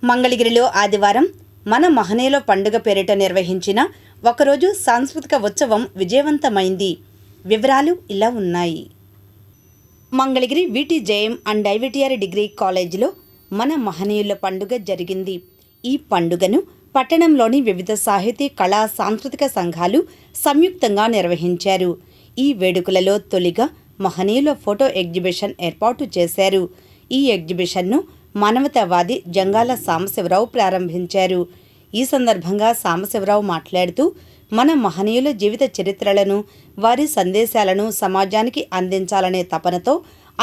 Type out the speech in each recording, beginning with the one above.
మంగళగిరిలో ఆదివారం మన మహనీయుల పండుగ పేరిట నిర్వహించిన ఒకరోజు సాంస్కృతిక ఉత్సవం విజయవంతమైంది. వివరాలు ఇలా ఉన్నాయి. మంగళగిరి విటిజేఎం అండ్ ఐవిటిఆర్ డిగ్రీ కాలేజీలో మన మహనీయుల పండుగ జరిగింది. ఈ పండుగను పట్టణంలోని వివిధ సాహితీ కళా సాంస్కృతిక సంఘాలు సంయుక్తంగా నిర్వహించారు. ఈ వేడుకలలో తొలిగా మహనీయుల ఫోటో ఎగ్జిబిషన్ ఏర్పాటు చేశారు. ఈ ఎగ్జిబిషన్ను మానవతావాది జంగాల సాంబశివరావు ప్రారంభించారు. ఈ సందర్భంగా సాంబశివరావు మాట్లాడుతూ మన మహనీయుల జీవిత చరిత్రలను, వారి సందేశాలను సమాజానికి అందించాలనే తపనతో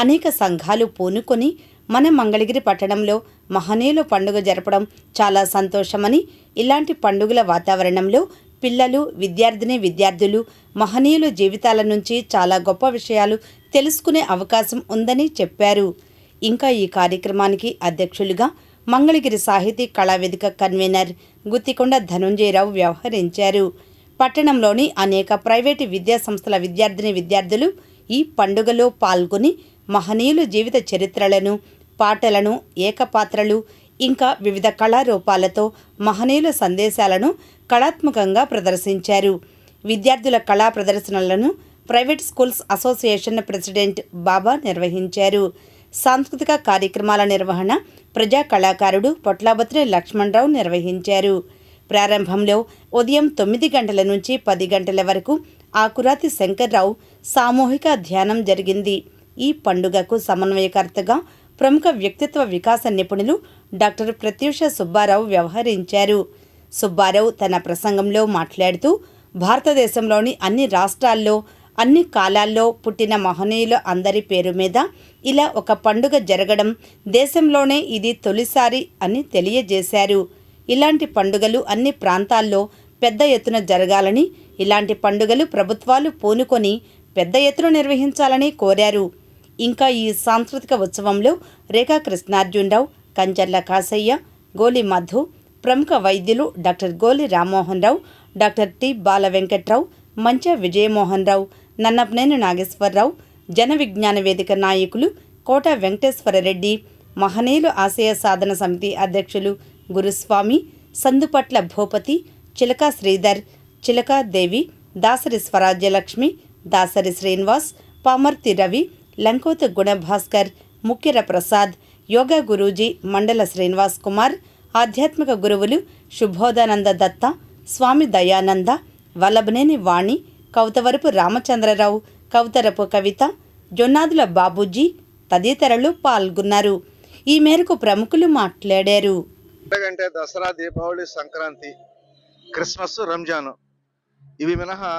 అనేక సంఘాలు పూనుకొని మన మంగళగిరి పట్టణంలో మహనీయుల పండుగ జరపడం చాలా సంతోషమని, ఇలాంటి పండుగల వాతావరణంలో పిల్లలు, విద్యార్థులు మహనీయుల జీవితాల నుంచి చాలా గొప్ప విషయాలు తెలుసుకునే అవకాశం ఉందని చెప్పారు. ఇంకా ఈ కార్యక్రమానికి అధ్యక్షులుగా మంగళగిరి సాహితీ కళావేదిక కన్వీనర్ గుత్తికొండ ధనుంజయరావు వ్యవహరించారు. పట్టణంలోని అనేక ప్రైవేటు విద్యాసంస్థల విద్యార్థులు ఈ పండుగలో పాల్గొని మహనీయుల జీవిత చరిత్రలను, పాటలను, ఏకపాత్రలు ఇంకా వివిధ కళారూపాలతో మహనీయుల సందేశాలను కళాత్మకంగా ప్రదర్శించారు. విద్యార్థుల కళా ప్రదర్శనలను ప్రైవేట్ స్కూల్స్ అసోసియేషన్ ప్రెసిడెంట్ బాబా నిర్వహించారు. సాంస్కృతిక కార్యక్రమాల నిర్వహణ ప్రజా కళాకారుడు పొట్లాబత్రి లక్ష్మణరావు నిర్వహించారు. ప్రారంభంలో ఉదయం 9 గంటల నుంచి 10 గంటల వరకు ఆకురాతి శంకర్రావు సామూహిక ధ్యానం జరిగింది. ఈ పండుగకు సమన్వయకర్తగా ప్రముఖ వ్యక్తిత్వ వికాస నిపుణులు డాక్టర్ ప్రత్యూష సుబ్బారావు వ్యవహరించారు. సుబ్బారావు తన ప్రసంగంలో మాట్లాడుతూ భారతదేశంలోని అన్ని రాష్ట్రాల్లో, అన్ని కాలాల్లో పుట్టిన మహనీయుల అందరి పేరు మీద ఇలా ఒక పండుగ జరగడం దేశంలోనే ఇది తొలిసారి అని తెలియజేశారు. ఇలాంటి పండుగలు అన్ని ప్రాంతాల్లో పెద్ద ఎత్తున జరగాలని, ఇలాంటి పండుగలు ప్రభుత్వాలు పూనుకొని పెద్ద ఎత్తున నిర్వహించాలని కోరారు. ఇంకా ఈ సాంస్కృతిక ఉత్సవంలో రేఖా కృష్ణార్జునరావు, కంచర్ల కాసయ్య, గోలి మధు, ప్రముఖ వైద్యులు డాక్టర్ గోలి రామ్మోహన్ రావు, డాక్టర్ టి బాల వెంకట్రావు, మంచ విజయమోహన్ రావు, నన్నపనేని నాగేశ్వరరావు, జన విజ్ఞాన వేదిక నాయకులు కోట వెంకటేశ్వరరెడ్డి, మహనీయుల ఆశయ సాధన సమితి అధ్యక్షులు గురుస్వామి, సందుపట్ల భూపతి, చిలకా శ్రీధర్, చిలకా దేవి, దాసరి స్వరాజ్యలక్ష్మి, దాసరి శ్రీనివాస్, పామర్తి రవి, లంకోత గుణభాస్కర్, ముక్కిర ప్రసాద్, యోగా గురూజీ మండల శ్రీనివాస్ కుమార్, ఆధ్యాత్మిక గురువులు శుభోదానంద దత్త, స్వామి దయానంద, వల్లభనేని వాణి, కౌతవరపు రామచంద్రరావు, కౌతరపు కవిత, జొన్నాదుల బాబూజీ తదితరులు పాల్గొన్నారు. ఈ మేరకు ప్రముఖులు మాట్లాడారు. అంటే దసరా, దీపావళి, సంక్రాంతి, క్రిస్మస్, రంజాన్ ఇవి మినహా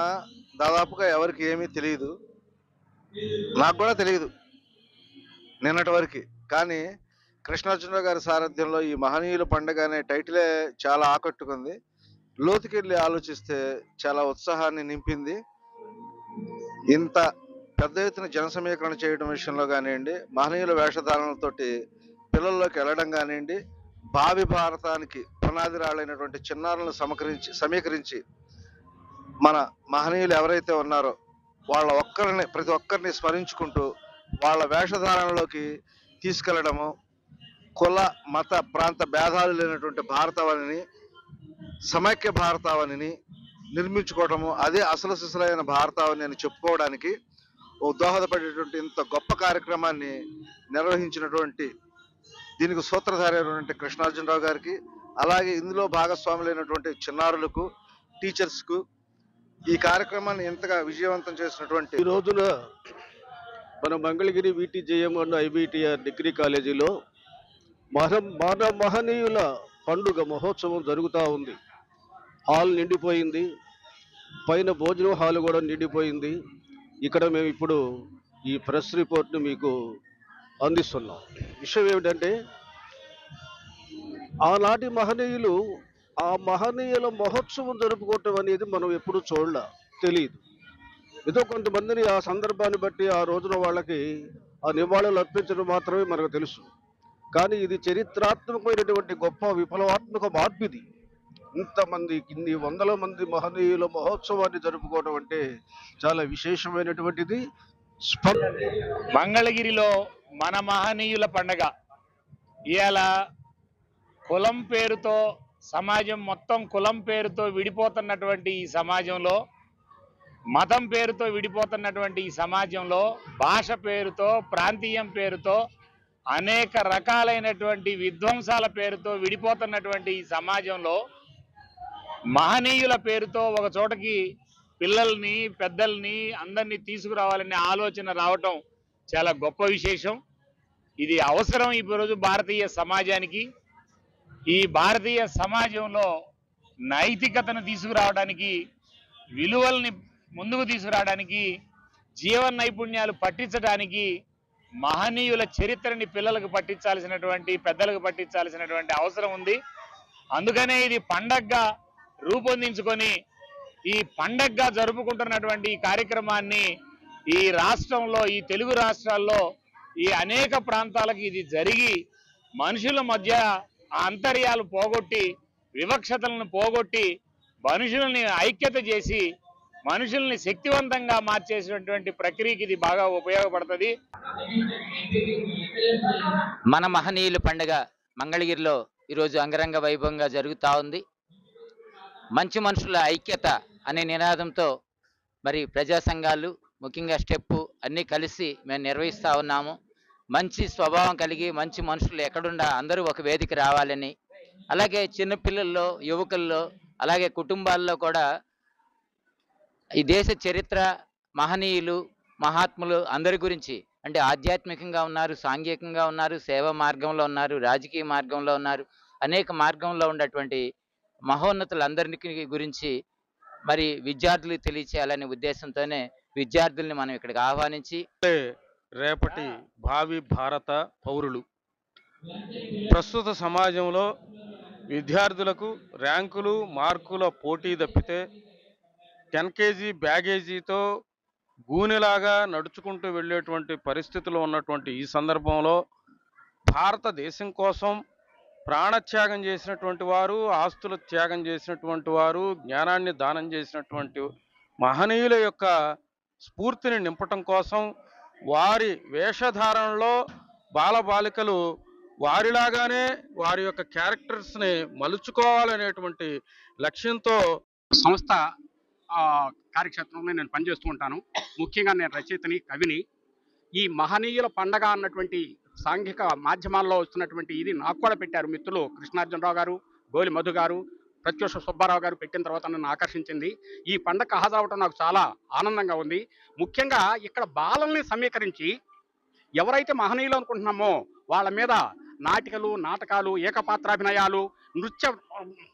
దాదాపుగా ఎవరికి ఏమీ తెలియదు. నాకు కూడా తెలియదు నిన్నటి వరకు. కానీ కృష్ణార్జునరావు గారి సారథ్యంలో ఈ మహనీయుల పండుగ అనే టైటిలే చాలా ఆకట్టుకుంది. లోతుకెళ్ళి ఆలోచిస్తే చాలా ఉత్సాహాన్ని నింపింది. ఇంత పెద్ద ఎత్తున జన సమీకరణ చేయడం విషయంలో కానివ్వండి, మహనీయుల వేషధారణలతోటి పిల్లల్లోకి వెళ్ళడం కానివ్వండి, భావి భారతానికి పునాది రాళ్ళైనటువంటి చిన్నారులను సమీకరించి మన మహనీయులు ఎవరైతే ఉన్నారో ప్రతి ఒక్కరిని స్మరించుకుంటూ వాళ్ళ వేషధారణలోకి తీసుకెళ్లడము, కుల, మత, ప్రాంత భేదాలు లేనటువంటి భారతావనిని, సమైక్య భారతావనిని నిర్మించుకోవడము, అదే అసలు సిసలైన భారతావని అని చెప్పుకోవడానికి దోహదపడేటువంటి ఇంత గొప్ప కార్యక్రమాన్ని నిర్వహించినటువంటి దీనికి సూత్రధారి అయినటువంటి కృష్ణార్జునరావు గారికి, అలాగే ఇందులో భాగస్వాములైనటువంటి చిన్నారులకు, టీచర్స్కు ఈ కార్యక్రమాన్ని ఎంతగా విజయవంతం చేసినటువంటి ఈ రోజున మన మంగళగిరి విటిజేఎం అండ్ ఐవిటిఆర్ డిగ్రీ కాలేజీలో మన మహనీయుల పండుగ మహోత్సవం జరుగుతూ ఉంది. హాల్ నిండిపోయింది, పైన భోజనం హాల్ కూడా నిండిపోయింది. ఇక్కడ మేము ఇప్పుడు ఈ ప్రెస్ రిపోర్ట్ని మీకు అందిస్తున్నాం. విషయం ఏమిటంటే, ఆనాటి మహనీయులు, ఆ మహనీయుల మహోత్సవం జరుపుకోవటం అనేది మనం ఎప్పుడు తెలియదు. ఏదో కొంతమందిని ఆ సందర్భాన్ని బట్టి ఆ రోజున వాళ్ళకి ఆ నివాళులు అర్పించడం మాత్రమే మనకు తెలుసు. కానీ ఇది చరిత్రాత్మకమైనటువంటి గొప్ప విప్లవాత్మక మార్పు. ఇది ఇంతమంది, ఇన్ని వందల మంది మహనీయుల మహోత్సవాన్ని జరుపుకోవడం అంటే చాలా విశేషమైనటువంటిది. మంగళగిరిలో మన మహనీయుల పండగ ఇవాళ కులం పేరుతో సమాజం మొత్తం కులం పేరుతో విడిపోతున్నటువంటి ఈ సమాజంలో, మతం పేరుతో విడిపోతున్నటువంటి ఈ సమాజంలో, భాష పేరుతో, ప్రాంతీయం పేరుతో, అనేక రకాలైనటువంటి విధ్వంసాల పేరుతో విడిపోతున్నటువంటి ఈ సమాజంలో మహనీయుల పేరుతో ఒక చోటకి పిల్లల్ని, పెద్దల్ని అందరినీ తీసుకురావాలనే ఆలోచన రావటం చాలా గొప్ప విశేషం. ఇది అవసరం ఈరోజు భారతీయ సమాజానికి. ఈ భారతీయ సమాజంలో నైతికతను తీసుకురావడానికి, విలువల్ని ముందుకు తీసుకురావడానికి, జీవన నైపుణ్యాలు పట్టించడానికి మహనీయుల చరిత్రని పిల్లలకు పట్టించాల్సినటువంటి, పెద్దలకు పట్టించాల్సినటువంటి అవసరం ఉంది. అందుకనే ఇది పండగగా రూపొందించుకొని ఈ పండగగా జరుపుకుంటున్నటువంటి ఈ కార్యక్రమాన్ని ఈ రాష్ట్రంలో, ఈ తెలుగు రాష్ట్రాల్లో ఈ అనేక ప్రాంతాలకు ఇది జరిగి మనుషుల మధ్య అంతర్యాలు పోగొట్టి, వివక్షతలను పోగొట్టి, మనుషుల్ని ఐక్యత చేసి మనుషుల్ని శక్తివంతంగా మార్చేసినటువంటి ప్రక్రియకి ఇది బాగా ఉపయోగపడుతుంది. మన మహనీయుల పండుగ మంగళగిరిలో ఈరోజు అంగరంగ వైభవంగా జరుగుతూ ఉంది. మంచి మనుషుల ఐక్యత అనే నినాదంతో మరి ప్రజా సంఘాలు, ముఖ్యంగా స్టెప్పు అన్నీ కలిసి మేము నిర్వహిస్తూ ఉన్నాము. మంచి స్వభావం కలిగి మంచి మనుషులు ఎక్కడుండా అందరూ ఒక వేదిక రావాలని, అలాగే చిన్నపిల్లల్లో, యువకుల్లో, అలాగే కుటుంబాల్లో కూడా ఈ దేశ చరిత్ర, మహనీయులు, మహాత్ములు అందరి గురించి, అంటే ఆధ్యాత్మికంగా ఉన్నారు, సాంఘికంగా ఉన్నారు, సేవా మార్గంలో ఉన్నారు, రాజకీయ మార్గంలో ఉన్నారు, అనేక మార్గంలో ఉన్నటువంటి మహోన్నతులందరికీ గురించి మరి విద్యార్థులు తెలియచేయాలనే ఉద్దేశంతోనే విద్యార్థుల్ని మనం ఇక్కడికి ఆహ్వానించి రేపటి భావి భారత పౌరులు. ప్రస్తుత సమాజంలో విద్యార్థులకు ర్యాంకులు, మార్కుల పోటీ తప్పితే 10 కేజీ బ్యాగేజీతో గూనెలాగా నడుచుకుంటూ వెళ్ళేటువంటి పరిస్థితులు ఉన్నటువంటి ఈ సందర్భంలో భారతదేశం కోసం ప్రాణత్యాగం చేసినటువంటి వారు, ఆస్తుల త్యాగం చేసినటువంటి వారు, జ్ఞానాన్ని దానం చేసినటువంటి మహనీయుల యొక్క స్ఫూర్తిని నింపటం కోసం వారి వేషధారణలో బాలబాలికలు వారిలాగానే వారి యొక్క క్యారెక్టర్స్ని మలుచుకోవాలనేటువంటి లక్ష్యంతో సంస్థ కార్యక్షేత్రంలో నేను పనిచేస్తూ ఉంటాను. ముఖ్యంగా నేను రచయితని, కవిని. ఈ మహనీయుల పండగ అన్నటువంటి సాంఘిక మాధ్యమాల్లో వస్తున్నటువంటి ఇది నాకు కూడా పెట్టారు మిత్రులు కృష్ణార్జునరావు గారు, గోలి మధు గారు, ప్రత్యూష సుబ్బారావు గారు పెట్టిన తర్వాత నన్ను ఆకర్షించింది. ఈ పండగ హాజరవటం నాకు చాలా ఆనందంగా ఉంది. ముఖ్యంగా ఇక్కడ బాలల్ని సమీకరించి ఎవరైతే మహనీయులు అనుకుంటున్నామో వాళ్ళ మీద నాటికలు, నాటకాలు, ఏకపాత్రాభినయాలు, నృత్య